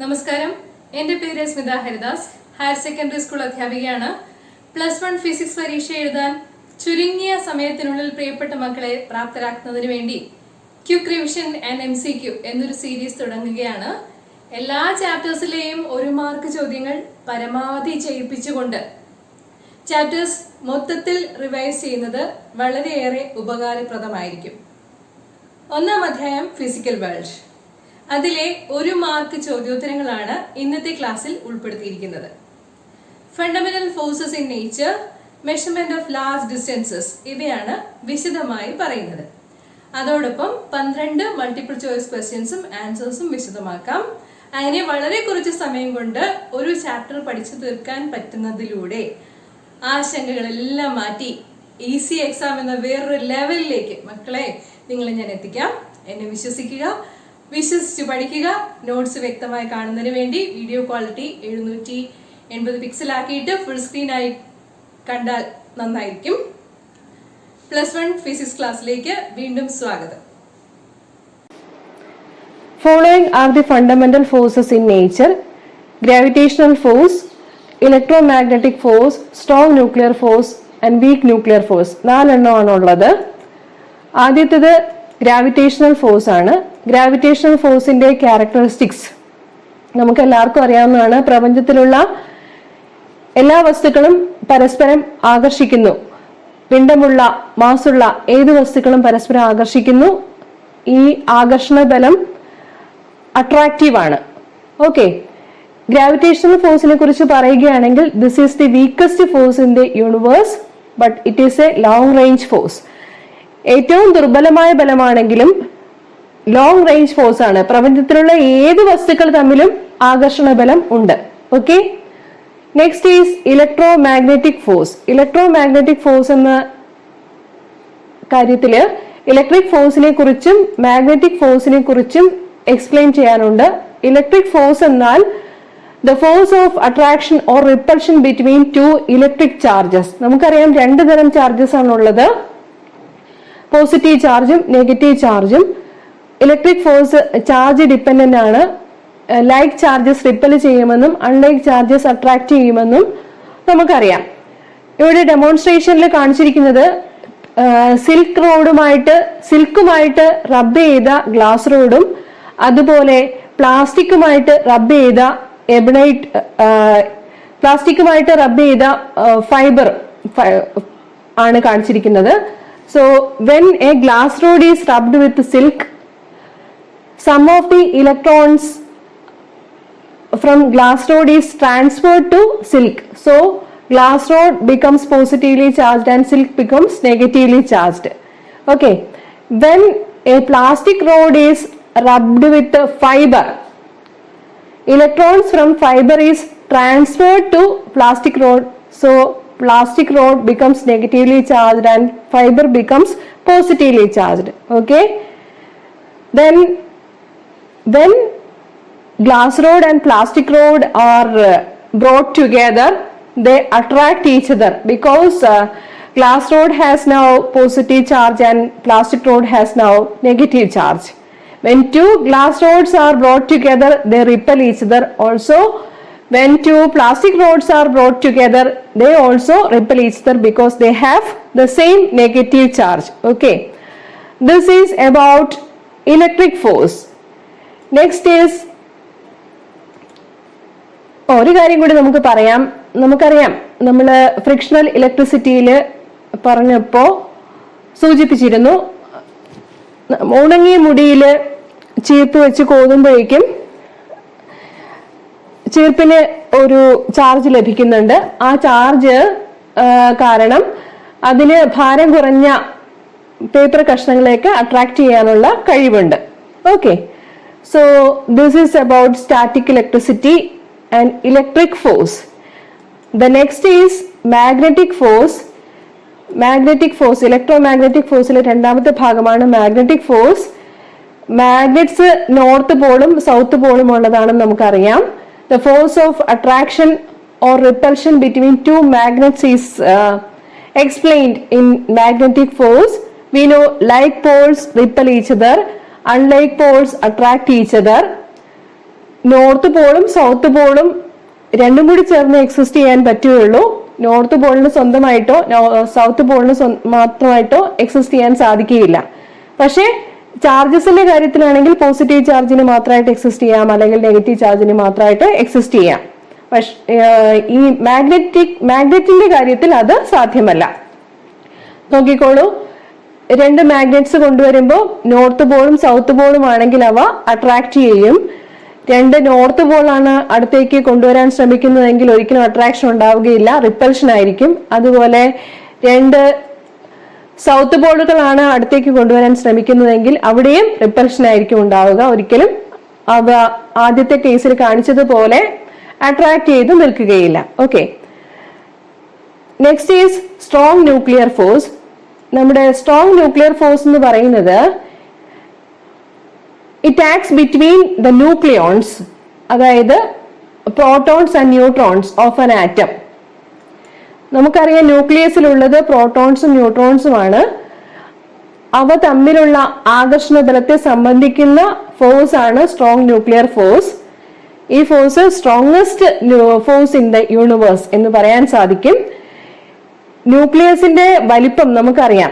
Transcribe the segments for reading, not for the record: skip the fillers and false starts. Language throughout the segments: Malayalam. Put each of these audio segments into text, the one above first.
നമസ്കാരം, എൻ്റെ പേര് Smitha Haridas. Higher secondary school അധ്യാപികയാണ്. +1 ഫിസിക്സ് പരീക്ഷ എഴുതാൻ ചുരുങ്ങിയ സമയത്തിനുള്ളിൽ പ്രിയപ്പെട്ട മക്കളെ പ്രാപ്തരാക്കുന്നതിന് വേണ്ടി ക്വിക്ക് റിവിഷൻ ആൻഡ് MCQ എന്നൊരു സീരീസ് തുടങ്ങുകയാണ്. എല്ലാ ചാപ്റ്റേഴ്സിലെയും 1 മാർക്ക് ചോദ്യങ്ങൾ പരമാവധി ചെയ്യിപ്പിച്ചുകൊണ്ട് ചാപ്റ്റേഴ്സ് മൊത്തത്തിൽ റിവൈസ് ചെയ്യുന്നത് വളരെയേറെ ഉപകാരപ്രദമായിരിക്കും. 1-ാം അധ്യായം ഫിസിക്കൽ വേൾഡ്. അതിലെ 1 മാർക്ക് ചോദ്യോത്തരങ്ങളാണ് ഇന്നത്തെ ക്ലാസ്സിൽ ഉൾപ്പെടുത്തിയിരിക്കുന്നത്. Fundamental forces in nature, measurement of large distances ഇവയാണ് വിശദമായി പറയുന്നത്. അതോടൊപ്പം 12 മൾട്ടിപ്പിൾ ചോയ്സ് ക്വസ്റ്റ്യൻസും ആൻസേഴ്സും വിശദമാക്കാം. അങ്ങനെ വളരെ കുറച്ച് സമയം കൊണ്ട് ഒരു ചാപ്റ്റർ പഠിച്ചു തീർക്കാൻ പറ്റുന്നതിലൂടെ ആശങ്കകളെല്ലാം മാറ്റി ഈസി എക്സാം എന്ന വേറൊരു ലെവലിലേക്ക് മക്കളെ നിങ്ങളെ ഞാൻ എത്തിക്കാം. എന്നെ വിശ്വസിക്കുക, വിശ്വസിച്ച് പഠിക്കുക. നോട്ട്സ് വ്യക്തമായി കാണുന്നതിന് വേണ്ടി വീഡിയോ ക്വാളിറ്റി 780 പിക്സൽ ആക്കിയിട്ട് ഫുൾ സ്ക്രീൻ ആയി കണ്ടാൽ നന്നായിരിക്കും. +1 ഫിസിക്സ് ക്ലാസ്സിലേക്ക് വീണ്ടും സ്വാഗതം. Following are the fundamental forces in nature: gravitational force, electromagnetic force, strong nuclear force and weak nuclear force. 4 എണ്ണമാണ് ഉള്ളത്. ആദ്യത്തേത് ഗ്രാവിറ്റേഷണൽ ഫോഴ്സ് ആണ്. ഗ്രാവിറ്റേഷണൽ ഫോഴ്സിന്റെ ക്യാരക്ടറിസ്റ്റിക്സ് നമുക്ക് എല്ലാവർക്കും അറിയാവുന്നതാണ്. പ്രപഞ്ചത്തിലുള്ള എല്ലാ വസ്തുക്കളും പരസ്പരം ആകർഷിക്കുന്നു. പിണ്ഡമുള്ള മാസുള്ള ഏത് വസ്തുക്കളും പരസ്പരം ആകർഷിക്കുന്നു. ഈ ആകർഷണ ബലം അട്രാക്റ്റീവ് ആണ്. ഓക്കെ, ഗ്രാവിറ്റേഷണൽ ഫോഴ്സിനെ കുറിച്ച് പറയുകയാണെങ്കിൽ this is the weakest force in the universe but it is A long range force. ഏറ്റവും ദുർബലമായ ബലമാണെങ്കിലും ലോങ് റേഞ്ച് ഫോഴ്സ് ആണ്. പ്രപഞ്ചത്തിലുള്ള ഏത് വസ്തുക്കൾ തമ്മിലും ആകർഷണ ബലം ഉണ്ട്. Okay, next is electro magnetic force. Electro magnetic force എന്ന കാര്യത്തില് ഇലക്ട്രിക് ഫോഴ്സിനെ കുറിച്ചും മാഗ്നറ്റിക് ഫോഴ്സിനെ കുറിച്ചും എക്സ്പ്ലെയിൻ ചെയ്യാനുണ്ട്. ഇലക്ട്രിക് ഫോഴ്സ് എന്നാൽ the force of attraction or repulsion between 2 electric charges. നമുക്കറിയാം 2 തരം ചാർജസ് ആണുള്ളത്, പോസിറ്റീവ് ചാർജും നെഗറ്റീവ് ചാർജും. ഇലക്ട്രിക് ഫോഴ്സ് ചാർജ് ഡിപ്പെൻഡന്റ് ആണ്. ലൈക്ക് ചാർജസ് റിപ്പൽ ചെയ്യുമെന്നും അൺലൈക്ക് ചാർജസ് അട്രാക്ട് ചെയ്യുമെന്നും നമുക്കറിയാം. ഇവിടെ ഡെമോൺസ്ട്രേഷനിൽ കാണിച്ചിരിക്കുന്നത് സിൽക്കുമായിട്ട് റബ്ബ് ചെയ്ത ഗ്ലാസ് റോഡും അതുപോലെ പ്ലാസ്റ്റിക്കുമായിട്ട് റബ്ബ് ചെയ്ത ഫൈബർ ആണ് കാണിച്ചിരിക്കുന്നത്. So when a glass rod is rubbed with silk, some of the electrons from glass rod is transferred to silk. So glass rod becomes positively charged and silk becomes negatively charged. Okay, when a plastic rod is rubbed with the fiber, electrons from fiber is transferred to plastic rod. So plastic rod becomes negatively charged and fiber becomes positively charged. Okay, then when glass rod and plastic rod are brought together, they attract each other because glass rod has now positive charge and plastic rod has now negative charge. When 2 glass rods are brought together, they repel each other. Also, when 2 plastic rods are brought together, they also repel each other because they have the same negative charge. Okay, this is about electric force. Next is ഒരു കാര്യം കൂടി നമുക്കറിയാം. നമ്മൾ ഫ്രിക്ഷണൽ ഇലക്ട്രിസിറ്റിയിൽ പറഞ്ഞപ്പോൾ സൂചിപ്പിച്ചിരുന്നു, ഉണങ്ങിയ മുടിയിൽ ചീർപ്പ് വെച്ച് കോതുമ്പോഴേക്കും ചീർപ്പിന് ഒരു ചാർജ് ലഭിക്കുന്നുണ്ട്. ആ ചാർജ് കാരണം അതിന് ഭാരം കുറഞ്ഞ പേപ്പർ കഷ്ണങ്ങളേക്ക് അട്രാക്ട് ചെയ്യാനുള്ള കഴിവുണ്ട്. Okay, so this is about static electricity and electric force. The next is magnetic force. Electromagnetic ഫോഴ്സിലെ 2ാമത്തെ ഭാഗമാണ് മാഗ്നറ്റിക് ഫോഴ്സ്. മാഗ്നറ്റ്സ് നോർത്ത് പോളും സൗത്ത് പോളും ഉള്ളതാണെന്ന് നമുക്കറിയാം. The force of attraction or repulsion between 2 magnets is explained in magnetic force. We know like poles repel each other, unlike poles attract each other. North പോളും സൗത്ത് പോളും രണ്ടും കൂടി ചേർന്ന് എക്സിസ്റ്റ് ചെയ്യാൻ പറ്റുകയുള്ളൂ. നോർത്ത് പോളിന് സ്വന്തമായിട്ടോ സൗത്ത് പോളിന് മാത്രമായിട്ടോ എക്സിസ്റ്റ് ചെയ്യാൻ സാധിക്കുകയില്ല. പക്ഷേ ചാർജസിന്റെ കാര്യത്തിലാണെങ്കിൽ പോസിറ്റീവ് ചാർജിന് മാത്രമായിട്ട് എക്സിസ്റ്റ് ചെയ്യാം, അല്ലെങ്കിൽ നെഗറ്റീവ് ചാർജിന് മാത്രമായിട്ട് എക്സിസ്റ്റ് ചെയ്യാം. പക്ഷേ ഈ മാഗ്നറ്റിന്റെ കാര്യത്തിൽ അത് സാധ്യമല്ല. നോക്കിക്കോളൂ, രണ്ട് മാഗ്നറ്റ്സ് കൊണ്ടുവരുമ്പോൾ നോർത്ത് പോളും സൗത്ത് പോളും ആണെങ്കിൽ അവ അട്രാക്ട് ചെയ്യും. രണ്ട് നോർത്ത് പോളാണ് അടുത്തേക്ക് കൊണ്ടുവരാൻ ശ്രമിക്കുന്നതെങ്കിൽ ഒരിക്കലും അട്രാക്ഷൻ ഉണ്ടാവുകയില്ല, റിപ്പൽഷൻ ആയിരിക്കും. അതുപോലെ രണ്ട് സൗത്ത് പോളുകളാണ് അടുത്തേക്ക് കൊണ്ടുവരാൻ ശ്രമിക്കുന്നതെങ്കിൽ അവിടെയും റിപ്പൽഷൻ ആയിരിക്കും ഉണ്ടാവുക. ഒരിക്കലും അവ ആദ്യത്തെ കേസിൽ കാണിച്ചതുപോലെ അട്രാക്ട് ചെയ്ത് നിൽക്കുകയില്ല. Okay, next is strong nuclear force. നമ്മുടെ സ്ട്രോങ് ന്യൂക്ലിയർ ഫോഴ്സ് എന്ന് പറയുന്നത് it acts between the nucleons, അതായത് protons and neutrons of an atom. നമുക്കറിയാം ന്യൂക്ലിയസിലുള്ളത് പ്രോട്ടോൺസും ന്യൂട്രോൺസുമാണ്. അവ തമ്മിലുള്ള ആകർഷണ ബലത്തെ സംബന്ധിക്കുന്ന ഫോഴ്സ് ആണ് സ്ട്രോങ് ന്യൂക്ലിയർ ഫോഴ്സ്. ഈ force strongest force in the universe എന്ന് പറയാൻ സാധിക്കും. ന്യൂക്ലിയസിന്റെ വലിപ്പം നമുക്കറിയാം.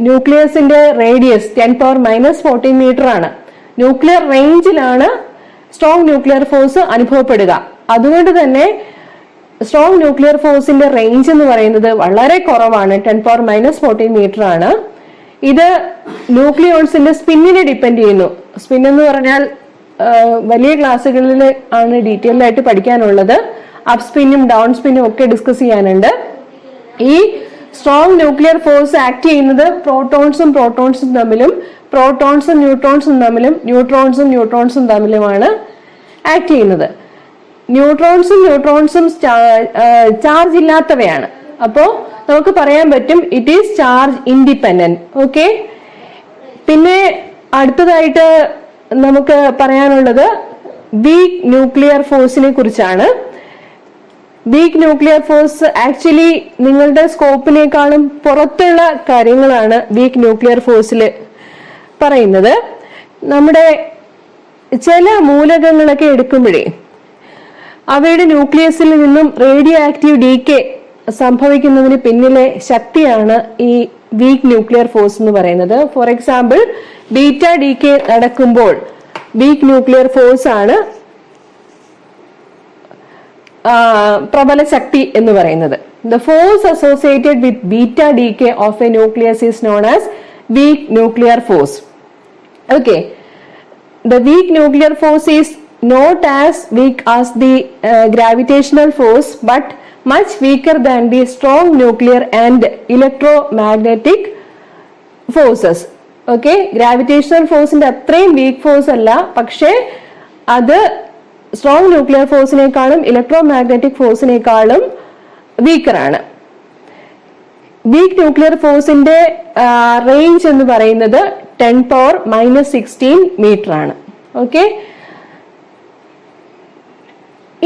ന്യൂക്ലിയസിന്റെ റേഡിയസ് 10⁻⁻14 മീറ്റർ ആണ്. ന്യൂക്ലിയർ റേഞ്ചിലാണ് സ്ട്രോങ് ന്യൂക്ലിയർ ഫോഴ്സ് അനുഭവപ്പെടുക. അതുകൊണ്ട് തന്നെ സ്ട്രോങ് ന്യൂക്ലിയർ ഫോഴ്സിന്റെ റേഞ്ച് എന്ന് പറയുന്നത് വളരെ കുറവാണ്, 10⁻⁻14 മീറ്റർ ആണ്. ഇത് ന്യൂക്ലിയോൺസിന്റെ സ്പിന്നിനെ ഡിപ്പെൻഡ് ചെയ്യുന്നു. സ്പിൻ എന്ന് പറഞ്ഞാൽ വലിയ ക്ലാസ്സുകളിൽ ആണ് ഡീറ്റെയിൽഡ് ആയിട്ട് പഠിക്കാനുള്ളത്. അപ് സ്പിന്നും ഡൗൺ സ്പിന്നും ഒക്കെ ഡിസ്കസ് ചെയ്യാനുണ്ട്. ഈ സ്ട്രോങ് ന്യൂക്ലിയർ ഫോഴ്സ് ആക്ട് ചെയ്യുന്നത് പ്രോട്ടോൺസും തമ്മിലും പ്രോട്ടോൺസും ന്യൂട്രോൺസും തമ്മിലുമാണ് ആക്ട് ചെയ്യുന്നത്. ന്യൂട്രോൺസും ചാർജ് ഇല്ലാത്തവയാണ്. അപ്പോ നമുക്ക് പറയാൻ പറ്റും it is charge independent. Okay, പിന്നെ അടുത്തതായിട്ട് നമുക്ക് പറയാനുള്ളത് വീക്ക് ന്യൂക്ലിയർ ഫോഴ്സിനെ കുറിച്ചാണ്. വീക്ക് ന്യൂക്ലിയർ ഫോഴ്സ് ആക്ച്വലി നിങ്ങളുടെ സ്കോപ്പിനേക്കാളും പുറത്തുള്ള കാര്യങ്ങളാണ് വീക്ക് ന്യൂക്ലിയർ ഫോഴ്സിൽ പറയുന്നത്. നമ്മുടെ ചില മൂലകങ്ങളൊക്കെ എടുക്കുമ്പോഴേ അവയുടെ ന്യൂക്ലിയസിൽ നിന്നും റേഡിയോ ആക്റ്റീവ് ഡീകേ സംഭവിക്കുന്നതിന് പിന്നിലെ ശക്തിയാണ് ഈ വീക്ക് ന്യൂക്ലിയർ ഫോഴ്സ് എന്ന് പറയുന്നത്. ഫോർ എക്സാമ്പിൾ, ബീറ്റ ഡീകേ നടക്കുമ്പോൾ വീക്ക് ന്യൂക്ലിയർ ഫോഴ്സ് ആണ് പ്രബല ശക്തി എന്ന് പറയുന്നത്. The force associated with beta decay of A nucleus is known as week nuclear force. Okay, the weak nuclear force is not as weak as the gravitational force but much weaker than the strong nuclear and electromagnetic forces. Okay, gravitational force ന്റെ അത്രയും വീക്ക് ഫോഴ്സ് അല്ല, പക്ഷേ അത് സ്ട്രോങ് ന്യൂക്ലിയർ ഫോഴ്സിനേക്കാളും ഇലക്ട്രോമാഗ്നറ്റിക് ഫോഴ്സിനേക്കാളും വീക്കറാണ്. വീക്ക് ന്യൂക്ലിയർ ഫോഴ്സിന്റെ റേഞ്ച് എന്ന് പറയുന്നത് 10⁻⁻16 മീറ്റർ ആണ്. ഓക്കെ,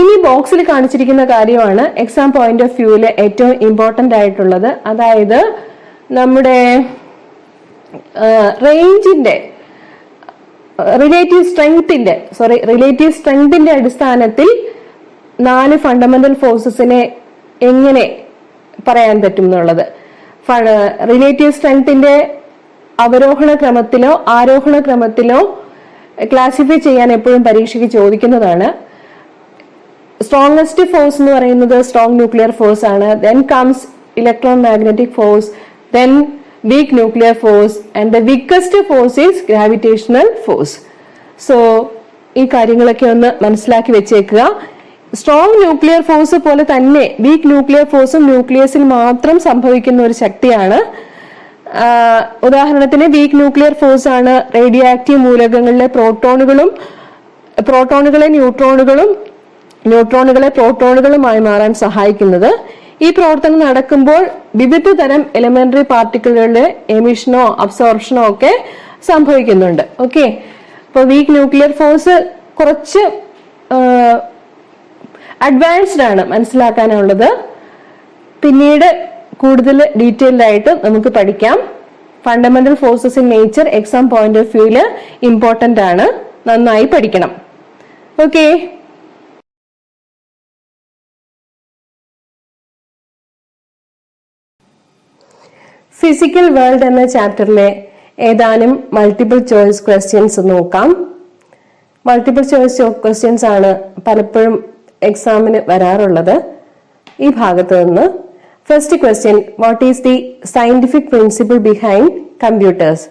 ഇനി ബോക്സിൽ കാണിച്ചിരിക്കുന്ന കാര്യമാണ് എക്സാം പോയിന്റ് ഓഫ് വ്യൂവില് ഏറ്റവും ഇമ്പോർട്ടന്റ് ആയിട്ടുള്ളത്. അതായത് നമ്മുടെ റേഞ്ചിന്റെ റിലേറ്റീവ് സ്ട്രെങ്തിന്റെ അടിസ്ഥാനത്തിൽ 4 ഫണ്ടമെന്റൽ ഫോഴ്സസിനെ എങ്ങനെ പറയാൻ പറ്റും എന്നുള്ളത്. റിലേറ്റീവ് സ്ട്രെങ്തിന്റെ അവരോഹണ ക്രമത്തിലോ ആരോഹണ ക്രമത്തിലോ ക്ലാസിഫൈ ചെയ്യാൻ എപ്പോഴും പരീക്ഷയ്ക്ക് ചോദിക്കുന്നതാണ്. സ്ട്രോങ്സ്റ്റ് ഫോഴ്സ് എന്ന് പറയുന്നത് സ്ട്രോങ് ന്യൂക്ലിയർ ഫോഴ്സ് ആണ്. Then comes electromagnetic force, then week nuclear force, and the weakest force is gravitational force. So ഈ കാര്യങ്ങളൊക്കെ ഒന്ന് മനസ്സിലാക്കി വെച്ചേക്കുക. സ്ട്രോങ് ന്യൂക്ലിയർ ഫോഴ്സ് പോലെ തന്നെ വീക്ക് ന്യൂക്ലിയർ ഫോഴ്സും ന്യൂക്ലിയസിൽ മാത്രം സംഭവിക്കുന്ന ഒരു ശക്തിയാണ്. ഉദാഹരണത്തിന് വീക്ക് ന്യൂക്ലിയർ ഫോഴ്സ് ആണ് റേഡിയോ ആക്റ്റീവ് മൂലകങ്ങളിലെ പ്രോട്ടോണുകളെ ന്യൂട്രോണുകളെ പ്രോട്ടോണുകളുമായി മാറാൻ സഹായിക്കുന്നത്. ഈ പ്രവർത്തനം നടക്കുമ്പോൾ വിവിധ തരം എലിമെന്ററി പാർട്ടിക്കിളുകളുടെ എമിഷനോ അബ്സോർപ്ഷനോ ഒക്കെ സംഭവിക്കുന്നുണ്ട്. ഓക്കെ, അപ്പോൾ വീക്ക് ന്യൂക്ലിയർ ഫോഴ്സ് കുറച്ച് അഡ്വാൻസ്ഡ് ആണ് മനസ്സിലാക്കാനുള്ളത്. പിന്നീട് കൂടുതൽ ഡീറ്റെയിൽഡ് ആയിട്ട് നമുക്ക് പഠിക്കാം. Fundamental forces in nature exam point of വ്യൂവില് ഇമ്പോർട്ടന്റ് ആണ്, നന്നായി പഠിക്കണം. ഓക്കെ. ഫിസിക്കൽ വേൾഡ് എന്ന ചാപ്റ്ററിലെ ഏതാനും മൾട്ടിപ്പിൾ ചോയ്സ് ക്വസ്റ്റ്യൻസ് നോക്കാം. മൾട്ടിപ്പിൾ ചോയ്സ് ക്വസ്റ്റ്യൻസ് ആണ് പലപ്പോഴും എക്സാമിന് വരാറുള്ളത് ഈ ഭാഗത്ത് നിന്ന്. First question, what is the scientific principle behind computers?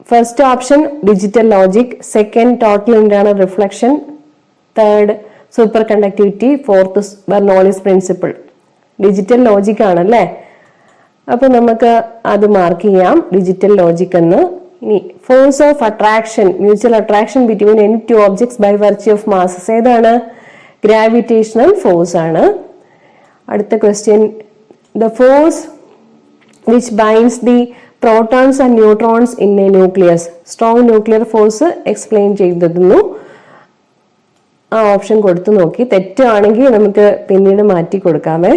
First option digital logic, second total internal reflection, third superconductivity, fourth Bernoulli's principle. Digital logic ആണല്ലേ, അപ്പൊ നമുക്ക് അത് മാർക്ക് ചെയ്യാം ഡിജിറ്റൽ ലോജിക് എന്ന്. ഇനി force of attraction, mutual attraction between any two objects by virtue of masses, ഏതാണ്? ഗ്രാവിറ്റേഷണൽ ഫോഴ്സ് ആണ്. അടുത്ത question, the force which binds the protons and neutrons in a nucleus. Strong nuclear force explain ചെയ്തിരുന്നു. ആ ഓപ്ഷൻ കൊടുത്തു നോക്കി, തെറ്റാണെങ്കിൽ നമുക്ക് പിന്നീട് മാറ്റി കൊടുക്കാമേ.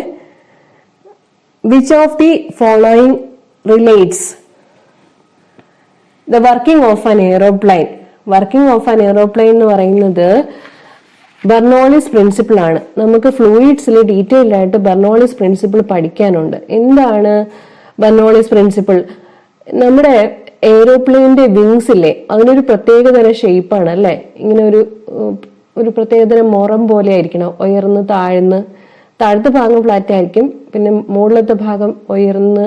Which of the following relates the working of an aeroplane? Working of an aeroplane എന്ന് പറയുന്നത് ബെർണോളിസ് പ്രിൻസിപ്പിൾ ആണ്. നമുക്ക് ഫ്ലൂയിഡ്സിൽ ഡീറ്റെയിൽഡ് ആയിട്ട് ബെർണോളിസ് പ്രിൻസിപ്പിൾ പഠിക്കാനുണ്ട്. എന്താണ് ബെർണോളിസ് പ്രിൻസിപ്പിൾ? നമ്മുടെ എയ്റോപ്ലെയിന്റെ വിങ്സ് ഇല്ലേ, അതിനൊരു പ്രത്യേകതരം ഷേപ്പാണ് അല്ലെ. ഇങ്ങനെ ഒരു പ്രത്യേകതരം മൊറം പോലെ ആയിരിക്കണം, ഉയർന്ന് താഴ്ന്ന്. താഴത്തെ ഭാഗം ഫ്ലാറ്റ് ആയിരിക്കും, പിന്നെ മുകളിലത്തെ ഭാഗം ഉയർന്ന്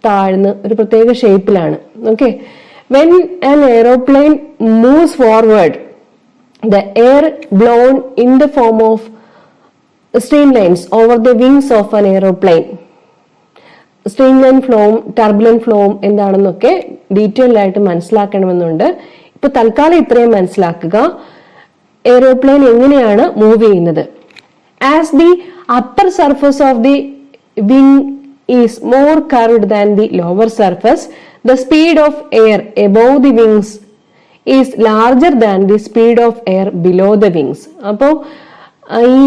താഴ്ന്ന് ഒരു പ്രത്യേക ഷേപ്പിലാണ്. Okay. When an aeroplane moves forward, the air blown in the form of streamlines over the wings of an aeroplane. Streamline ഫ്ലോവും ടർബുലന്റ് ഫ്ലോവും എന്താണെന്നൊക്കെ ഡീറ്റെയിൽഡ് ആയിട്ട് മനസ്സിലാക്കണമെന്നുണ്ട്. ഇപ്പൊ തൽക്കാലം ഇത്രയും മനസ്സിലാക്കുക. എയ്റോപ്ലെയിൻ എങ്ങനെയാണ് മൂവ് ചെയ്യുന്നത്? As the upper surface of the wing is more curved than the lower surface, the speed of air above the wings is larger than the speed of air below the wings. അപ്പോൾ ഈ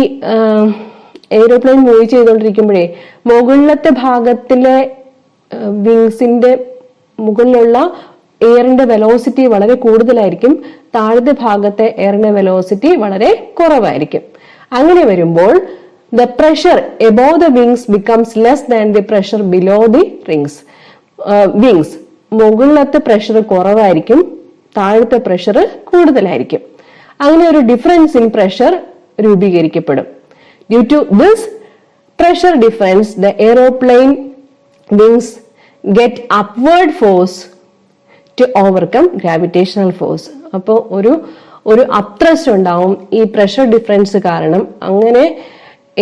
എയ്റോപ്ലെയിൻ മൂവ് ചെയ്തുകൊണ്ടിരിക്കുമ്പോഴേ മുകളിലത്തെ ഭാഗത്തിലെ വിങ്സിന്റെ മുകളിലുള്ള എയറിന്റെ വെലോസിറ്റി വളരെ കൂടുതലായിരിക്കും, താഴത്തെ ഭാഗത്തെ എയറിന്റെ വെലോസിറ്റി വളരെ കുറവായിരിക്കും. അങ്ങനെ വരുമ്പോൾ the pressure above the wings becomes less than the pressure below the wings. മുകളിലത്തെ പ്രഷർ കുറവായിരിക്കും, താഴത്തെ പ്രഷർ കൂടുതലായിരിക്കും. അങ്ങനെ ഒരു ഡിഫറൻസ് ഇൻ പ്രഷർ രൂപീകരിക്കപ്പെടും. Due to this pressure difference the aeroplane wings get upward force to overcome gravitational force. അപ്പോൾ ഒരു അപ്ത്രസ്റ്റ് ഉണ്ടാവും ഈ പ്രഷർ ഡിഫറൻസ് കാരണം. അങ്ങനെ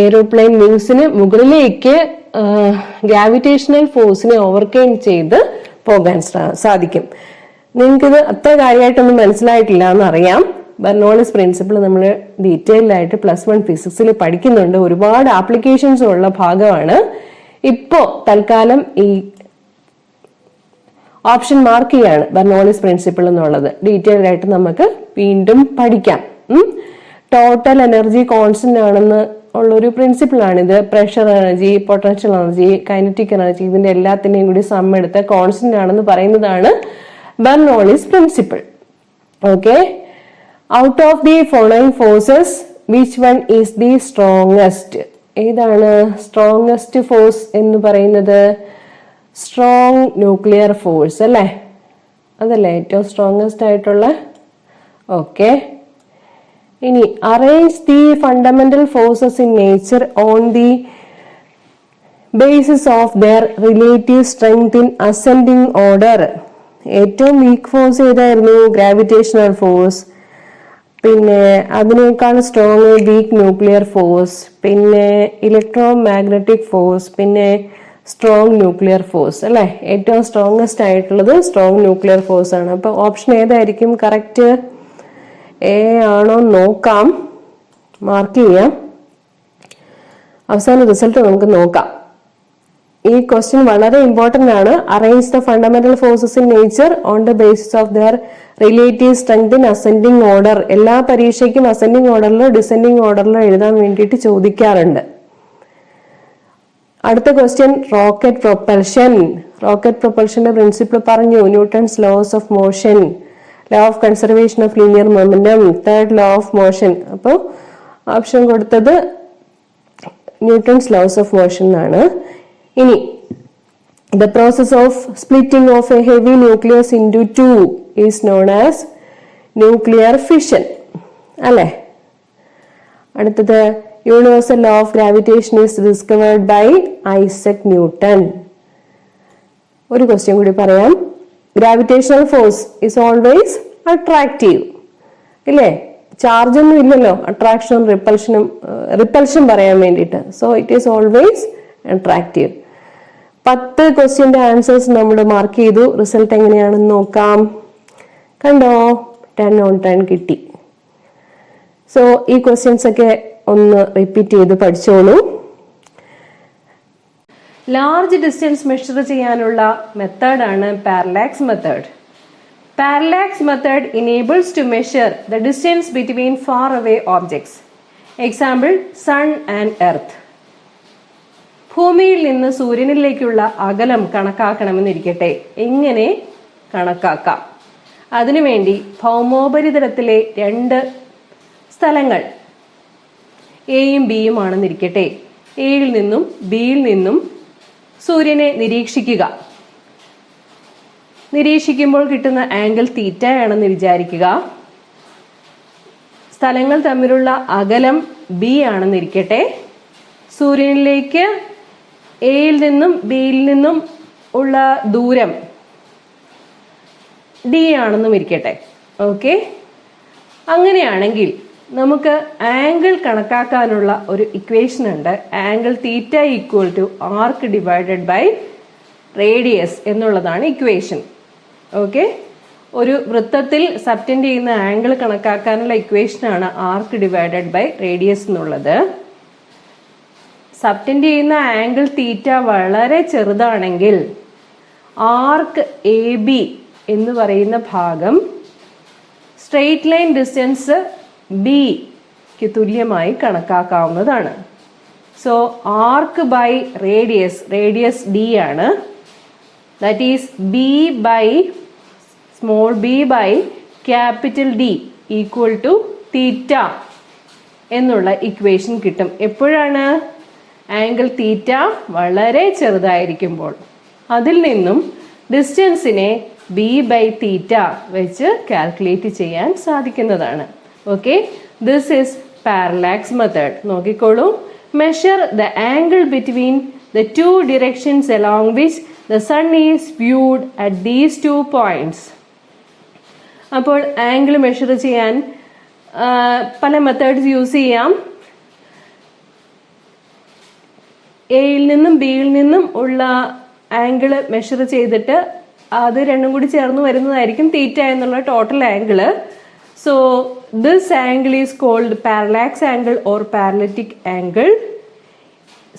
എയ്റോപ്ലെയിൻ വിങ്സിന് മുകളിലേക്ക് ഗ്രാവിറ്റേഷണൽ ഫോഴ്സിനെ ഓവർകം ചെയ്ത് പോകാൻ സാധിക്കും. നിങ്ങൾക്കിത് അത്ര കാര്യമായിട്ടൊന്നും മനസ്സിലായിട്ടില്ല എന്നറിയാം. ബെർണോളിസ് പ്രിൻസിപ്പിൾ നമ്മൾ ഡീറ്റെയിൽഡ് ആയിട്ട് +1 ഫിസിക്സിൽ പഠിക്കുന്നുണ്ട്. ഒരുപാട് ആപ്ലിക്കേഷൻസ് ഉള്ള ഭാഗമാണ്. ഇപ്പോ തൽക്കാലം ഈ ഓപ്ഷൻ മാർക്ക് ചെയ്യാണ് ബെർണോളിസ് പ്രിൻസിപ്പിൾ എന്നുള്ളത്. ഡീറ്റെയിൽഡ് ആയിട്ട് നമുക്ക് വീണ്ടും പഠിക്കാം. ടോട്ടൽ എനർജി കോൺസ്റ്റന്റ് ആണെന്ന് ഉള്ളൊരു പ്രിൻസിപ്പിൾ ആണിത്. Pressure energy, potential energy, kinetic energy, ഇതിന്റെ എല്ലാത്തിനെയും കൂടി സം എടുത്ത കോൺസ്റ്റന്റ് ആണെന്ന് പറയുന്നതാണ് Bernoulli's principle. Okay. Out of the following forces which one is the strongest? ഏതാണ് സ്ട്രോങ്സ്റ്റ് ഫോഴ്സ് എന്ന് പറയുന്നത്? സ്ട്രോങ് ന്യൂക്ലിയർ ഫോഴ്സ് അല്ലേ, അതല്ലേ ഏറ്റവും സ്ട്രോങ്സ്റ്റ് ആയിട്ടുള്ള. ഓക്കെ. ഇനി arrange the fundamental forces in nature on the basis of their relative strength in ascending order. ഏറ്റവും വീക്ക് ഫോഴ്സ് ഏതായിരുന്നു? Gravitational force. പിന്നെ അതിനേക്കാൾ സ്ട്രോങ് വീക്ക് ന്യൂക്ലിയർ ഫോഴ്സ്, പിന്നെ ഇലക്ട്രോ മാഗ്നറ്റിക് ഫോഴ്സ്, പിന്നെ സ്ട്രോങ് ന്യൂക്ലിയർ ഫോഴ്സ് അല്ലെ. ഏറ്റവും സ്ട്രോങ്സ്റ്റ് ആയിട്ടുള്ളത് സ്ട്രോങ് ന്യൂക്ലിയർ ഫോഴ്സ് ആണ്. അപ്പൊ ഓപ്ഷൻ ഏതായിരിക്കും കറക്റ്റ്? എ ആണോ നോക്കാം, മാർക്ക് ചെയ്യാം. അവസാന റിസൾട്ട് നമുക്ക് നോക്കാം. ഈ ക്വസ്റ്റ്യൻ വളരെ ഇമ്പോർട്ടന്റ് ആണ്. Arrange the fundamental forces in nature on the basis of their relative strength in ascending order. എല്ലാ പരീക്ഷയ്ക്കും അസെൻഡിങ് ഓർഡറിലോ ഡിസെൻഡിങ് ഓർഡറിലോ എഴുതാൻ വേണ്ടിയിട്ട് ചോദിക്കാറുണ്ട്. അടുത്ത ക്വസ്റ്റ്യൻ റോക്കറ്റ് പ്രൊപ്പൽഷൻ. റോക്കറ്റ് പ്രൊപ്പൽഷന്റെ പ്രിൻസിപ്പിൾ പറഞ്ഞു, Newton's laws of motion. Law of conservation of linear momentum, third law of motion. അപ്പോൾ ഓപ്ഷൻ കൊടുത്തത് ന്യൂട്ടൺസ് ലോസ് ഓഫ് മോഷൻ എന്നാണ്. ഇനി the process of splitting of a heavy nucleus into two is known as nuclear fission. അല്ലേ? അടുത്തത് universal law of gravitation is discovered by Isaac Newton. ഒരു ക്വസ്റ്റ്യൻ കൂടി പറയാം. Gravitational force is always attractive. ഇല്ലേ? ചാർജ് ഒന്നും ഇല്ലല്ലോ അട്രാക്ഷനും റിപ്പൽഷൻ പറയാൻ വേണ്ടിയിട്ട്. So it is always attractive. 10 ക്വസ്റ്റ്യന്റെ ആൻസേഴ്സ് നമ്മൾ മാർക്ക് ചെയ്തു. റിസൾട്ട് എങ്ങനെയാണെന്ന് നോക്കാം. കണ്ടോ? 10 on 10 കിട്ടി. സോ ഈ ക്വസ്റ്റ്യൻസ് ഒക്കെ ഒന്ന് റിപ്പീറ്റ് ചെയ്ത് പഠിച്ചോളൂ. ലാർജ് ഡിസ്റ്റൻസ് മെഷർ ചെയ്യാനുള്ള മെത്തേഡാണ് parallax method. Parallax method enables to measure the distance between far away objects. Example, Sun and Earth. ഭൂമിയിൽ നിന്ന് സൂര്യനിലേക്കുള്ള അകലം കണക്കാക്കണമെന്നിരിക്കട്ടെ. എങ്ങനെ കണക്കാക്കാം? അതിനുവേണ്ടി ഭൗമോപരിതലത്തിലെ 2 സ്ഥലങ്ങൾ എയും ബിയും ആണെന്നിരിക്കട്ടെ. എയിൽ നിന്നും ബിയിൽ നിന്നും സൂര്യനെ നിരീക്ഷിക്കുക. നിരീക്ഷിക്കുമ്പോൾ കിട്ടുന്ന ആംഗിൾ തീറ്റ ആണെന്ന് വിചാരിക്കുക. സ്ഥലങ്ങൾ തമ്മിലുള്ള അകലം ബി ആണെന്നിരിക്കട്ടെ. സൂര്യനിലേക്ക് എയിൽ നിന്നും ബിയിൽ നിന്നും ഉള്ള ദൂരം ഡി ആണെന്നും ഇരിക്കട്ടെ. ഓക്കെ, അങ്ങനെയാണെങ്കിൽ നമുക്ക് ആംഗിൾ കണക്കാക്കാനുള്ള ഒരു ഇക്വേഷൻ ഉണ്ട്. Angle theta equal to arc divided by radius എന്നുള്ളതാണ് ഇക്വേഷൻ. ഓക്കെ, ഒരു വൃത്തത്തിൽ സബ്റ്റെൻഡ് ചെയ്യുന്ന ആംഗിൾ കണക്കാക്കാനുള്ള ഇക്വേഷനാണ് ആർക്ക് ഡിവൈഡഡ് ബൈ റേഡിയസ് എന്നുള്ളത്. സബ്റ്റെൻഡ് ചെയ്യുന്ന ആംഗിൾ തീറ്റ വളരെ ചെറുതാണെങ്കിൽ ആർക്ക് എ ബി എന്ന് പറയുന്ന ഭാഗം സ്ട്രെയിറ്റ് ലൈൻ ഡിസ്റ്റൻസ് ബിക്ക് തുല്യമായി കണക്കാക്കാവുന്നതാണ്. So arc by radius d ആണ്. That is b by small b by capital D equal to theta എന്നുള്ള ഇക്വേഷൻ കിട്ടും. എപ്പോഴാണ്? ആംഗിൾ തീറ്റ വളരെ ചെറുതായിരിക്കുമ്പോൾ. അതിൽ നിന്നും ഡിസ്റ്റൻസിനെ b by തീറ്റ വെച്ച് കാൽക്കുലേറ്റ് ചെയ്യാൻ സാധിക്കുന്നതാണ്. Okay, this is parallax method. നോക്കിക്കോളൂ. Measure the angle between the 2 directions along which the sun is viewed at these 2 points. അപ്പോൾ ആംഗിൾ മെഷർ ചെയ്യാൻ പല മെത്തേഡ്സ് യൂസ് ചെയ്യാം. എയിൽ നിന്നും ബിയിൽ നിന്നും ഉള്ള ആംഗിൾ മെഷർ ചെയ്തിട്ട് അത് രണ്ടും കൂടി ചേർന്ന് വരുന്നതായിരിക്കും തീറ്റ എന്നുള്ള total angle. So this angle is called parallax angle or parallactic angle.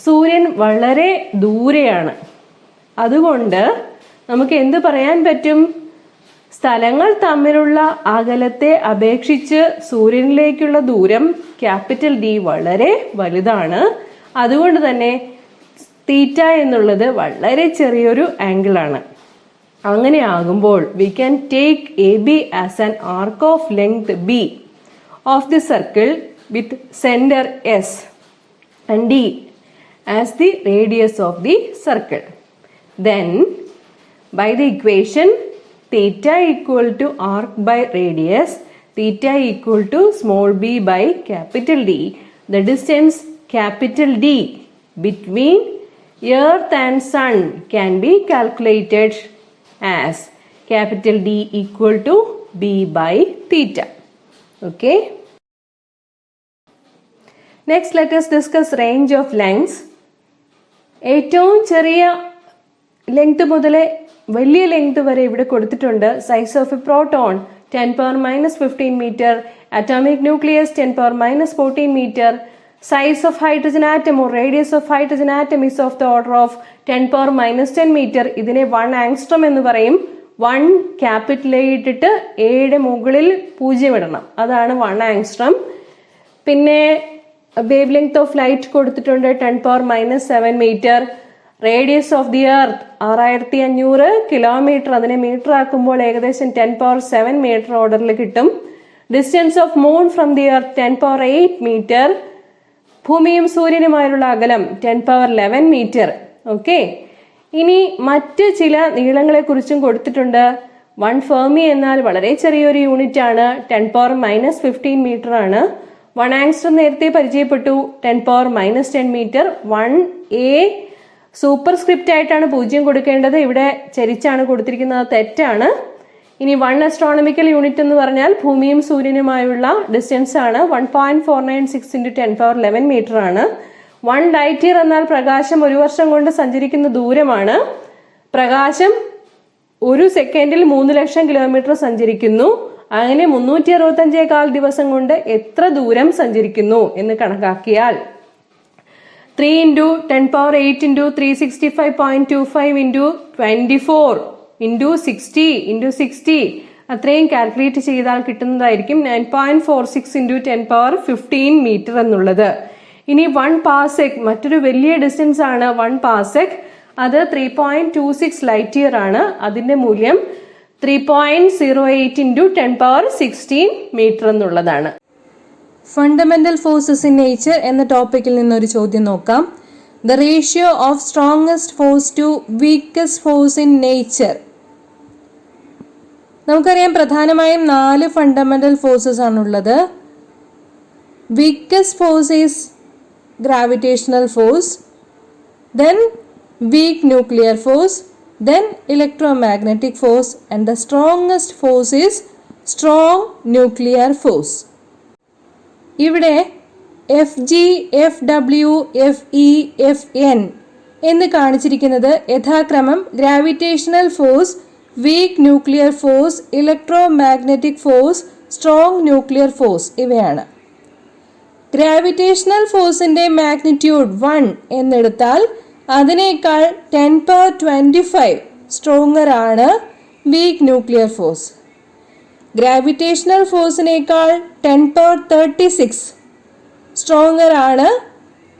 സൂര്യൻ വളരെ ദൂരെയാണ്. അതുകൊണ്ട് നമുക്ക് എന്ത് പറയാൻ പറ്റും? സ്ഥലങ്ങൾ തമ്മിലുള്ള അകലത്തെ അപേക്ഷിച്ച് സൂര്യനിലേക്കുള്ള ദൂരം ക്യാപിറ്റൽ ഡി വളരെ വലുതാണ്. അതുകൊണ്ട് തന്നെ തീറ്റ എന്നുള്ളത് വളരെ ചെറിയൊരു ആംഗിളാണ്. അങ്ങനെ ആകുമ്പോൾ we can take A B as an arc of length B of the circle with centre S and D as the radius of the circle. Then by the equation theta equal to arc by radius, theta equal to small b by capital D, the distance capital D between earth and sun can be calculated as capital D equal to b by theta. Okay, next let us discuss range of lengths. ഏറ്റവും ചെറിയ ലെങ്ത് മുതൽ വലിയ ലെങ്ത് വരെ ഇവിടെ കൊടുത്തിട്ടുണ്ട്. Size of a proton 10⁻⁻15 metre, atomic nucleus 10⁻⁻14 metre, size of hydrogen atom or radius of hydrogen atom is of the order of 10⁻⁻10 metre. ഇതിനെ 1 ആങ്സ്ട്രോം എന്ന് പറയും. 1 ക്യാപിറ്റൽ എ ഇട്ടിട്ട് എയുടെ മുകളിൽ 0 ഇടണം. അതാണ് 1 ആങ്സ്ട്രോം. പിന്നെ വേവ് ലെങ്ത് ഓഫ് ലൈറ്റ് കൊടുത്തിട്ടുണ്ട് 10⁻⁻7 metre. Radius of the earth 6500 kilometre. അതിനെ മീറ്റർ ആക്കുമ്പോൾ ഏകദേശം 10⁻7 മീറ്റർ ഓർഡറിൽ കിട്ടും. Distance of moon from the earth 10�8 metre. ഭൂമിയും സൂര്യനുമായുള്ള അകലം 10�11 മീറ്റർ. ഓക്കെ, ഇനി മറ്റ് ചില നീളങ്ങളെ കുറിച്ചും കൊടുത്തിട്ടുണ്ട്. 1 ഫെർമി എന്നാൽ വളരെ ചെറിയൊരു യൂണിറ്റ് ആണ്, 10⁻−15 മീറ്റർ ആണ്. 1 ആങ്സ്റ്റർ നേരത്തെ പരിചയപ്പെട്ടു, 10⁻−10 മീറ്റർ. 1A സൂപ്പർ സ്ക്രിപ്റ്റ് ആയിട്ടാണ് 0 കൊടുക്കേണ്ടത്, ഇവിടെ ചരിച്ചാണ് കൊടുത്തിരിക്കുന്നത്, തെറ്റാണ്. ഇനി 1 അസ്ട്രോണമിക്കൽ യൂണിറ്റ് എന്ന് പറഞ്ഞാൽ ഭൂമിയും സൂര്യനുമായുള്ള ഡിസ്റ്റൻസ് ആണ്, 1.496 × 10⁻11 മീറ്റർ ആണ്. 1 ലൈറ്റ് ഇയർ എന്നാൽ പ്രകാശം ഒരു വർഷം കൊണ്ട് സഞ്ചരിക്കുന്ന ദൂരമാണ്. പ്രകാശം ഒരു സെക്കൻഡിൽ 3 ലക്ഷം കിലോമീറ്റർ സഞ്ചരിക്കുന്നു. അങ്ങനെ 365 ദിവസം കൊണ്ട് എത്ര ദൂരം സഞ്ചരിക്കുന്നു എന്ന് കണക്കാക്കിയാൽ 3 × 10⁸ × 365.25 × 24 × 60 × 60 അത്രയും കാൽക്കുലേറ്റ് ചെയ്താൽ കിട്ടുന്നതായിരിക്കും 9.46 × 10⁻15 മീറ്റർ എന്നുള്ളത്. ഇനി 1 പാസെക് മറ്റൊരു വലിയ ഡിസ്റ്റൻസ് ആണ്. 1 പാസെക് അത് 3.26 ലൈറ്റ് ഇയർ ആണ്. അതിന്റെ മൂല്യം 3.08 × 10⁻16 മീറ്റർ എന്നുള്ളതാണ്. ഫണ്ടമെന്റൽ ഫോഴ്സസ് ഇൻ നേച്ചർ എന്ന ടോപ്പിക്കിൽ നിന്നൊരു ചോദ്യം നോക്കാം. The ratio of strongest force to weakest force in nature. നമുക്കറിയാം പ്രധാനമായും 4 ഫണ്ടമെന്റൽ ഫോഴ്സസ് ആണുള്ളത്. Weakest force is gravitational force, then weak nuclear force, then electromagnetic force, and the strongest force is strong nuclear force. ഇവിടെ FG, FW, FE, FN എന്ന് കാണിച്ചിരിക്കുന്നത് യഥാക്രമം gravitational force, weak nuclear force, electromagnetic force, strong nuclear force ഇവയാണ്. ഗ്രാവിറ്റേഷണൽ ഫോഴ്സിന്റെ മാഗ്നിറ്റ്യൂഡ് 1 എന്നെടുത്താൽ അതിനേക്കാൾ 10⁻25 സ്ട്രോങ്ങർ ആണ് വീക്ക് ന്യൂക്ലിയർ ഫോഴ്സ്. ഗ്രാവിറ്റേഷണൽ ഫോഴ്സിനേക്കാൾ 10⁻36 സ്ട്രോങ്ങർ ആണ്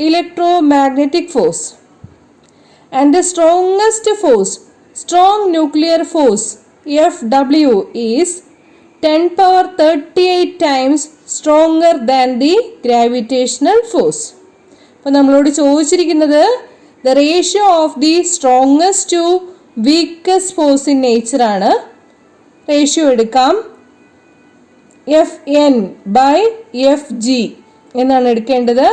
electromagnetic force. And the strongest force, strong nuclear force FW is 10⁻38 times stronger than the gravitational force. അപ്പോൾ നമ്മളോട് ചോദിച്ചിരിക്കുന്നത് the ratio of the strongest to weakest force in nature ആണ്. റേഷ്യോ എടുക്കാം, FN/FG എന്നാണ് എടുക്കേണ്ടത്.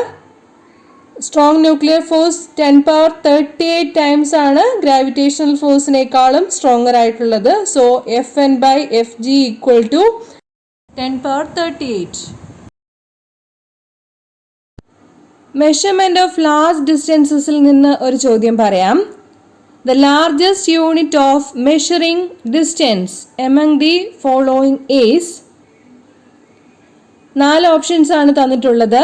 സ്ട്രോങ് ന്യൂക്ലിയർ ഫോഴ്സ് 10⁻38 ടൈംസ് ആണ് ഗ്രാവിറ്റേഷണൽ ഫോഴ്സിനേക്കാളും സ്ട്രോങ്ങർ ആയിട്ടുള്ളത്. So FN/FG = 10⁻38. Measurement of large ഡിസ്റ്റൻസസിൽ നിന്ന് ഒരു ചോദ്യം പറയാം. The largest unit of measuring distance among the following is. 4 options ആണ് തന്നിട്ടുള്ളത്.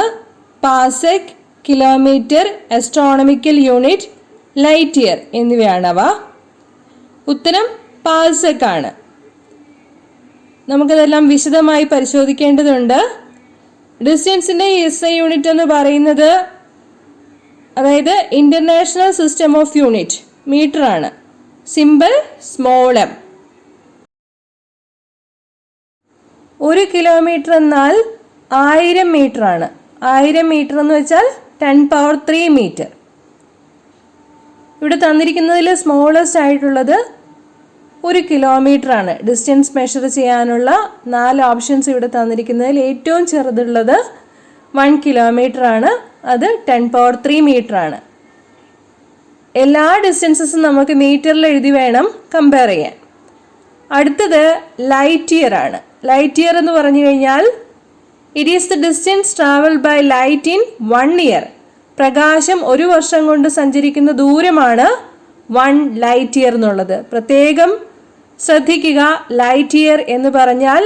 Parsec, kilometre, astronomical unit, light year എന്നിവയാണവ. ഉത്തരം പാസെക് ആണ്. നമുക്കതെല്ലാം വിശദമായി പരിശോധിക്കേണ്ടതുണ്ട്. ഡിസ്റ്റൻസിന്റെ SI യൂണിറ്റ് എന്ന് പറയുന്നത്, അതായത് international system of unit, metre ആണ്. Simple small m. 1 കിലോമീറ്റർ എന്നാൽ 1000 മീറ്റർ ആണ്. 1000 മീറ്റർ എന്ന് വെച്ചാൽ 10⁻3 മീറ്റർ. ഇവിടെ തന്നിരിക്കുന്നതിൽ സ്മോളസ്റ്റ് ആയിട്ടുള്ളത് 1 കിലോമീറ്റർ ആണ്. ഡിസ്റ്റൻസ് മെഷർ ചെയ്യാനുള്ള 4 ഓപ്ഷൻസ് ഇവിടെ തന്നിരിക്കുന്നതിൽ ഏറ്റവും ചെറുതുള്ളത് 1 കിലോമീറ്റർ ആണ്. അത് 10⁻3 മീറ്റർ ആണ്. എല്ലാ ഡിസ്റ്റൻസസും നമുക്ക് മീറ്ററിൽ എഴുതി വേണം കമ്പയർ ചെയ്യാൻ. അടുത്തത് ലൈറ്റ് ഇയർ ആണ്. ലൈറ്റ് ഇയർ എന്ന് പറഞ്ഞു കഴിഞ്ഞാൽ it is the distance travelled by light in 1 year. പ്രകാശം ഒരു വർഷം കൊണ്ട് സഞ്ചരിക്കുന്ന ദൂരമാണ് 1 ലൈറ്റ് ഇയർ എന്നുള്ളത്. പ്രത്യേകം ശ്രദ്ധിക്കുക, ലൈറ്റ് ഇയർ എന്ന് പറഞ്ഞാൽ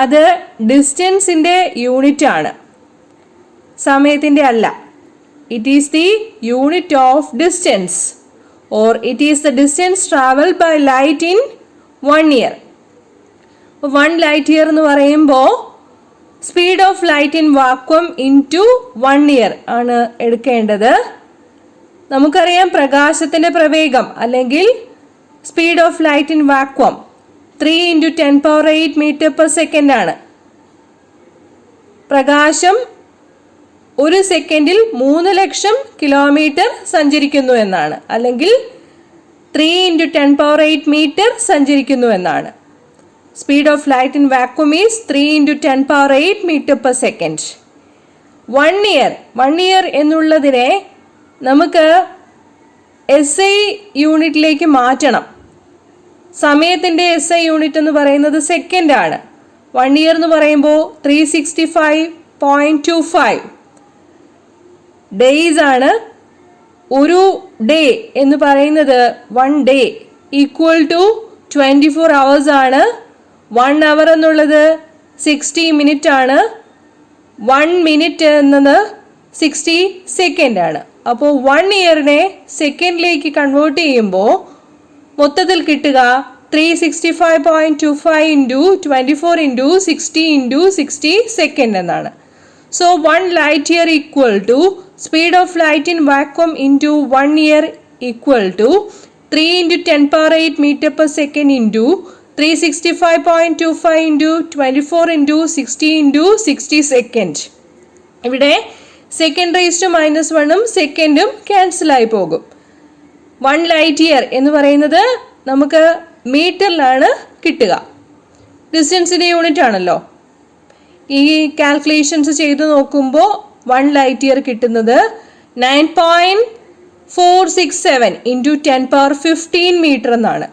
അത് ഡിസ്റ്റൻസിൻ്റെ യൂണിറ്റ് ആണ്, സമയത്തിൻ്റെ അല്ല. It is the unit of distance or it is the distance travel by light in 1 year. 1 light year എന്ന് പറയുമ്പോൾ speed of light in vacuum in to 1 year ആണ് എടുക്കേണ്ടത്. നമുക്കറിയാം പ്രകാശത്തിൻ്റെ പ്രവേഗം അല്ലെങ്കിൽ speed of light in vacuum 3 × 10⁸ metre per second ആണ്. പ്രകാശം ഒരു സെക്കൻഡിൽ 3 ലക്ഷം കിലോമീറ്റർ സഞ്ചരിക്കുന്നു എന്നാണ്, അല്ലെങ്കിൽ 3 × 10⁸ മീറ്റർ സഞ്ചരിക്കുന്നു എന്നാണ്. Speed of light in vacuum is 3 × 10⁸ metre second. 1 year എന്നുള്ളതിനെ നമുക്ക് SI യൂണിറ്റിലേക്ക് മാറ്റണം. സമയത്തിൻ്റെ SI യൂണിറ്റ് എന്ന് പറയുന്നത് സെക്കൻഡ് ആണ്. 1 ഇയർ എന്ന് പറയുമ്പോൾ 365.25 ഡേയ്സ് ആണ്. ഒരു ഡേ എന്ന് പറയുന്നത് 1 ഡേ ഈക്വൽ ടു 24 hours ആണ്. 1 hour എന്നുള്ളത് 60 മിനിറ്റ് ആണ്. 1 മിനിറ്റ് എന്നത് 60 സെക്കൻഡ് ആണ്. അപ്പോൾ 1 ഇയറിനെ സെക്കൻഡിലേക്ക് കൺവേർട്ട് ചെയ്യുമ്പോൾ മൊത്തത്തിൽ കിട്ടുക 365.25 × 24 × 60 × 60 സെക്കൻഡ് എന്നാണ്. So 1 light year equal to speed of light in vacuum into 1 year equal to 3 × 10⁸ meter/second into 365.25 × 24 × 60 × 60 second. ഇവിടെ സെക്കൻഡ് റേസ് ടു -1 സെക്കൻഡും ക്യാൻസലായി പോകും. 1 light year എന്ന് പറയുന്നത് നമുക്ക് മീറ്ററിലാണ് കിട്ടുക. ഡിസ്റ്റൻസിൻ്റെ യൂണിറ്റ് ആണല്ലോ. ഈ കാൽക്കുലേഷൻസ് ചെയ്ത് നോക്കുമ്പോൾ 1 light year കിട്ടുന്നത് 9.467 × 10⁻15 മീറ്റർ എന്നാണ്.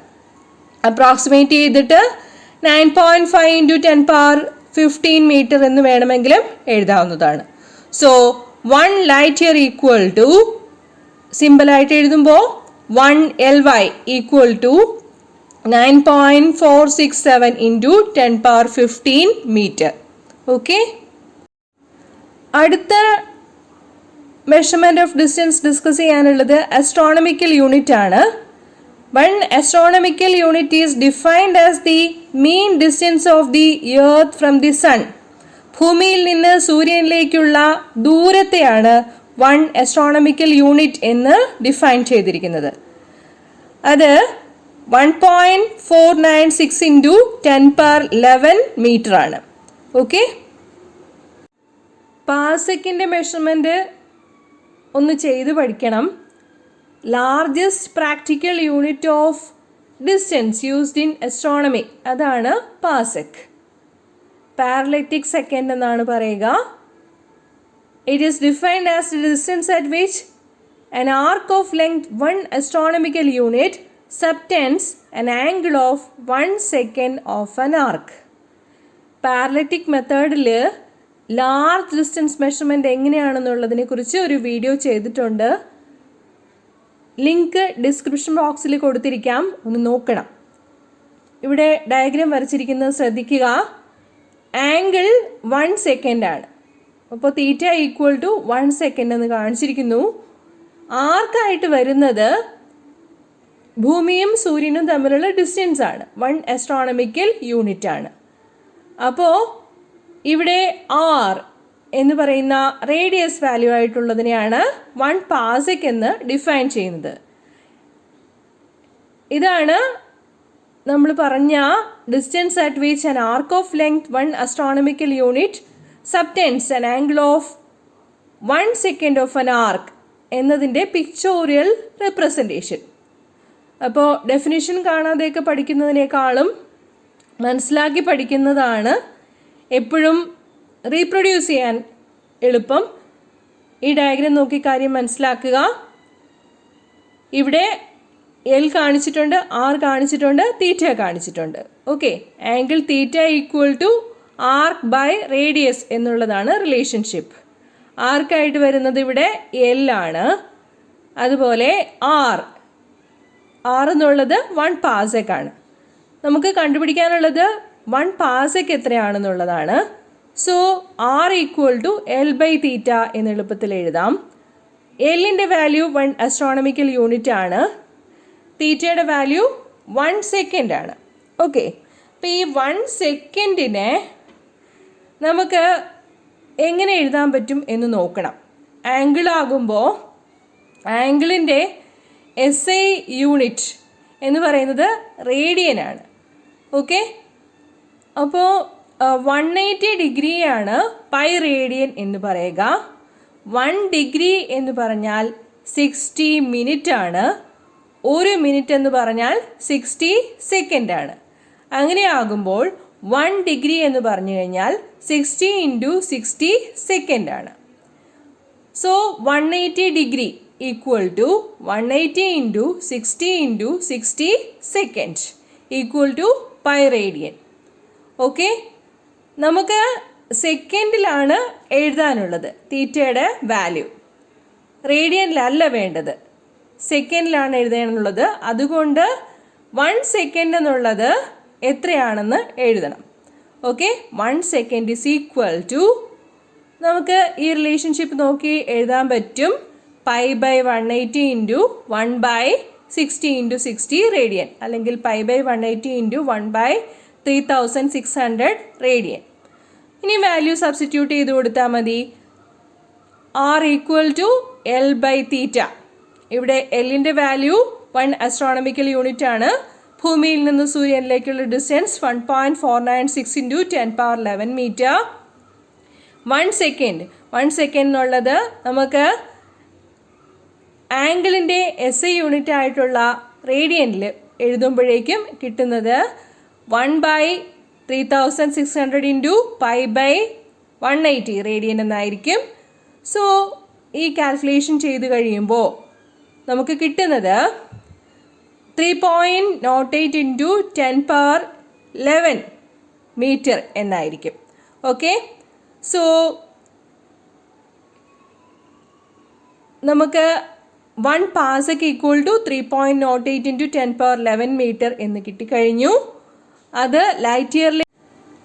അപ്രോക്സിമേറ്റ് ചെയ്തിട്ട് 9.5 × 10⁻15 മീറ്റർ എന്ന് വേണമെങ്കിലും എഴുതാവുന്നതാണ്. So 1 light year equal to സിമ്പിളായിട്ട് എഴുതുമ്പോൾ 1 LY equal to 9.467 × 10⁻15 metre. Okay, അടുത്ത മെഷർമെൻറ്റ് ഓഫ് ഡിസ്റ്റൻസ് ഡിസ്കസ് ചെയ്യാനുള്ളത് astronomical യൂണിറ്റ് ആണ്. One astronomical unit is defined as the mean distance of the earth from the sun. ഭൂമിയിൽ നിന്ന് സൂര്യനിലേക്കുള്ള ദൂരത്തെയാണ് 1 astronomical unit എന്ന് ഡിഫൈൻ ചെയ്തിരിക്കുന്നത്. അത് 1.496 × 10⁻11 മീറ്റർ ആണ്. ഓക്കെ, പാസെക്കിൻ്റെ മെഷർമെൻറ്റ് ഒന്ന് ചെയ്ത് പഠിക്കണം. Largest practical unit of distance used in astronomy അതാണ് പാസെക്. പാരലക്റ്റിക് സെക്കൻഡ് എന്നാണ് പറയുക. It is defined as the distance at which an arc of length 1 astronomical unit subtends an angle of 1 second of an arc. പാരലക്റ്റിക് മെത്തേഡിൽ ലാർജ് ഡിസ്റ്റൻസ് മെഷർമെൻറ്റ് എങ്ങനെയാണെന്നുള്ളതിനെ കുറിച്ച് ഒരു വീഡിയോ ചെയ്തിട്ടുണ്ട്. ലിങ്ക് ഡിസ്ക്രിപ്ഷൻ ബോക്സിൽ കൊടുത്തിരിക്കാം, ഒന്ന് നോക്കണം. ഇവിടെ ഡയഗ്രാം വരച്ചിരിക്കുന്നത് ശ്രദ്ധിക്കുക. ആംഗിൾ 1 സെക്കൻഡ് ആണ്. അപ്പോൾ തീറ്റ ഈക്വൽ ടു 1 സെക്കൻഡ് എന്ന് കാണിച്ചിരിക്കുന്നു. ആർക്കായിട്ട് വരുന്നത് ഭൂമിയും സൂര്യനും തമ്മിലുള്ള ഡിസ്റ്റൻസ് ആണ്. 1 astronomical യൂണിറ്റ് ആണ്. അപ്പോൾ ഇവിടെ R എന്ന് പറയുന്ന റേഡിയസ് വാല്യൂ ആയിട്ടുള്ളതിനെയാണ് 1 പാസെക് എന്ന് ഡിഫൈൻ ചെയ്യുന്നത്. ഇതാണ് നമ്മൾ പറഞ്ഞ distance at which an arc of length 1 astronomical unit subtends an angle of 1 second of an arc എന്നതിൻ്റെ പിക്ചോറിയൽ റെപ്രസെൻറ്റേഷൻ. അപ്പോൾ ഡെഫിനിഷൻ കാണാതെയൊക്കെ പഠിക്കുന്നതിനേക്കാളും മനസ്സിലാക്കി പഠിക്കുന്നതാണ് എപ്പോഴും റീപ്രൊഡ്യൂസ് ചെയ്യാൻ എളുപ്പം. ഈ ഡയഗ്രാം നോക്കി കാര്യം മനസ്സിലാക്കുക. ഇവിടെ L കാണിച്ചിട്ടുണ്ട്, R കാണിച്ചിട്ടുണ്ട്, തീറ്റ കാണിച്ചിട്ടുണ്ട്. Okay, angle theta equal to arc by radius എന്നുള്ളതാണ് റിലേഷൻഷിപ്പ്. ആർക്കായിട്ട് വരുന്നത് ഇവിടെ L ആണ്. അതുപോലെ R എന്നുള്ളത് 1 പാസെക് ആണ്. നമുക്ക് കണ്ടുപിടിക്കാനുള്ളത് 1 പാസെക് എത്രയാണെന്നുള്ളതാണ്. So R equal to L by theta എന്ന് എളുപ്പത്തിൽ എഴുതാം. എല്ലിൻ്റെ വാല്യൂ 1 astronomical യൂണിറ്റ് ആണ്. തീറ്റയുടെ വാല്യൂ 1 സെക്കൻഡ് ആണ്. ഓക്കെ, അപ്പോൾ ഈ 1 സെക്കൻഡിനെ നമുക്ക് എങ്ങനെ എഴുതാൻ പറ്റും എന്ന് നോക്കണം. ആംഗിൾ ആകുമ്പോൾ ആംഗിളിൻ്റെ SI യൂണിറ്റ് എന്ന് പറയുന്നത് റേഡിയൻ ആണ്. ഓക്കെ, അപ്പോൾ 180 ഡിഗ്രിയാണ് പൈ റേഡിയൻ എന്ന് പറയുക. 1 ഡിഗ്രി എന്ന് പറഞ്ഞാൽ 60 മിനിറ്റ് ആണ്. 1 മിനിറ്റ് എന്ന് പറഞ്ഞാൽ 60 സെക്കൻഡ് ആണ്. അങ്ങനെയാകുമ്പോൾ 1 ഡിഗ്രി എന്ന് പറഞ്ഞു കഴിഞ്ഞാൽ 60 × 60 സെക്കൻഡ് ആണ്. So 180 degree equal to 180 × 60 × 60 second equal to pi radian. Okay, നമുക്ക് സെക്കൻഡിലാണ് എഴുതാനുള്ളത് തീറ്റയുടെ വാല്യൂ, റേഡിയനിലല്ല വേണ്ടത്, സെക്കൻഡിലാണ് എഴുതാനുള്ളത്. അതുകൊണ്ട് 1 സെക്കൻഡ് എന്നുള്ളത് എത്രയാണെന്ന് എഴുതണം. Okay, 1 second is equal to, നമുക്ക് ഈ റിലേഷൻഷിപ്പ് നോക്കി എഴുതാൻ പറ്റും, π/180 × 1/60 × 60 റേഡിയൻ, അല്ലെങ്കിൽ π/180 × 1/3600 റേഡിയൻ. ഇനി വാല്യൂ സബ്സ്റ്റിറ്റ്യൂട്ട് ചെയ്ത് കൊടുത്താൽ മതി. R = L/θ. ഇവിടെ എല്ലിൻ്റെ വാല്യൂ 1 astronomical യൂണിറ്റ് ആണ്. ഭൂമിയിൽ നിന്ന് സൂര്യനിലേക്കുള്ള ഡിസ്റ്റൻസ് 1.496 × 10⁻11 മീറ്റർ. 1 സെക്കൻഡ് എന്നുള്ളത് നമുക്ക് ആംഗിളിൻ്റെ SI യൂണിറ്റ് ആയിട്ടുള്ള റേഡിയനിൽ എഴുതുമ്പോഴേക്കും കിട്ടുന്നത് 1/3600 × π/180 റേഡിയൻ എന്നായിരിക്കും. സോ ഈ കാൽക്കുലേഷൻ ചെയ്ത് കഴിയുമ്പോൾ നമുക്ക് കിട്ടുന്നത് 3.08 × 10⁻11 മീറ്റർ എന്നായിരിക്കും. ഓക്കെ, സോ നമുക്ക് 1 പാസക് ഈക്വൽ ടു 3.08 × 10⁻11 മീറ്റർ എന്ന് കിട്ടിക്കഴിഞ്ഞു. അത് ലൈറ്റ് ഇയറിൽ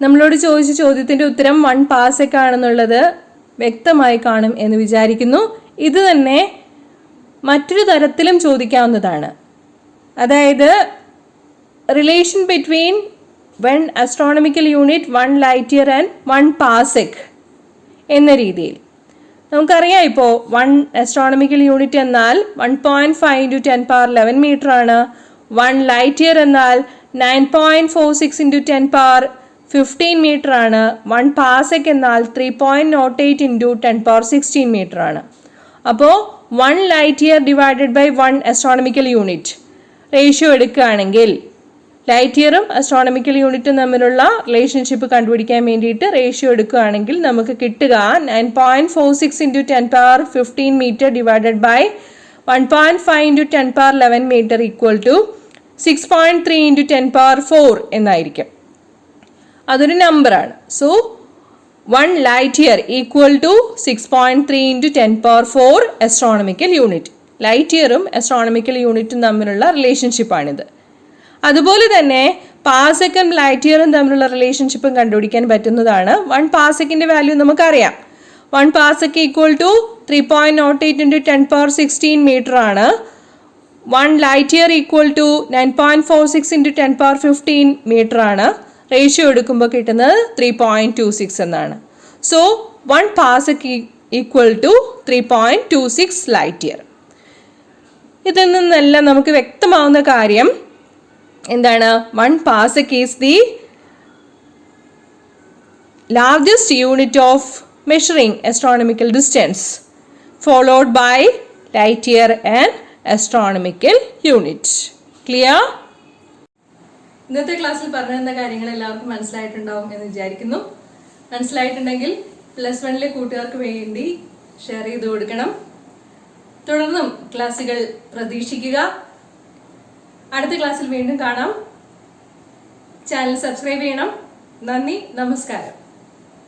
നമ്മളോട് ചോദിച്ച ചോദ്യത്തിൻ്റെ ഉത്തരം 1 പാസക് ആണെന്നുള്ളത് വ്യക്തമായി കാണും എന്ന് വിചാരിക്കുന്നു. ഇത് തന്നെ മറ്റൊരു തരത്തിലും ചോദിക്കാവുന്നതാണ്. അതായത് relation between 1 astronomical unit, 1 light year and 1 parsec എന്ന രീതിയിൽ. നമുക്കറിയാം, ഇപ്പോൾ 1 astronomical unit എന്നാൽ 1.5 × 10⁻11 മീറ്റർ ആണ്. 1 light year എന്നാൽ 9.46 × 10⁻15 മീറ്റർ ആണ്. 1 parsec എന്നാൽ 3.08 × 10⁻16 മീറ്റർ ആണ്. അപ്പോൾ 1 light year divided by 1 astronomical unit ratio എടുക്കുകയാണെങ്കിൽ, ലൈറ്റ് ഇയറും അസ്ട്രോണമിക്കൽ യൂണിറ്റും തമ്മിലുള്ള റിലേഷൻഷിപ്പ് കണ്ടുപിടിക്കാൻ വേണ്ടിയിട്ട് റേഷ്യോ എടുക്കുകയാണെങ്കിൽ നമുക്ക് കിട്ടുക 9.46 × 10⁻15 metre divided by 1.5 × 10⁻11 metre equal to 6.3 × 10⁻4 എന്നായിരിക്കും. അതൊരു നമ്പറാണ്. So 1 light year equal to 6.3 × 10⁻4 astronomical unit. Light ഇയറും astronomical യൂണിറ്റും തമ്മിലുള്ള റിലേഷൻഷിപ്പാണിത്. അതുപോലെ തന്നെ പാസെക്കും ലൈറ്റ് ഇയറും തമ്മിലുള്ള റിലേഷൻഷിപ്പും കണ്ടുപിടിക്കാൻ പറ്റുന്നതാണ്. 1 പാസെക്കിൻ്റെ വാല്യൂ നമുക്കറിയാം. 1 പാസെക് ഈക്വൽ ടു 3.08 × 10⁻16 മീറ്റർ ആണ്. 1 light year equal to 9.46 × 10⁻15 metre ആണ്. റേഷ്യോ എടുക്കുമ്പോൾ കിട്ടുന്നത് 3.26 എന്നാണ്. So 1 parsec equal to 3.26 light year. ഇതിൽ നിന്നെല്ലാം നമുക്ക് വ്യക്തമാവുന്ന കാര്യം എന്താണ്? 1 parsec is the largest unit of measuring astronomical distance, followed by light year and astronomical unit. Clear? ഇന്നത്തെ ക്ലാസ്സിൽ പറഞ്ഞിരുന്ന കാര്യങ്ങൾ എല്ലാവർക്കും മനസ്സിലായിട്ടുണ്ടാവും എന്ന് വിചാരിക്കുന്നു. മനസ്സിലായിട്ടുണ്ടെങ്കിൽ +1 കൂട്ടുകാർക്ക് വേണ്ടി ഷെയർ ചെയ്ത് കൊടുക്കണം. തുടർന്നും ക്ലാസ്സുകൾ പ്രതീക്ഷിക്കുക. അടുത്ത ക്ലാസ്സിൽ വീണ്ടും കാണാം. ചാനൽ സബ്സ്ക്രൈബ് ചെയ്യണം. നന്ദി, നമസ്കാരം.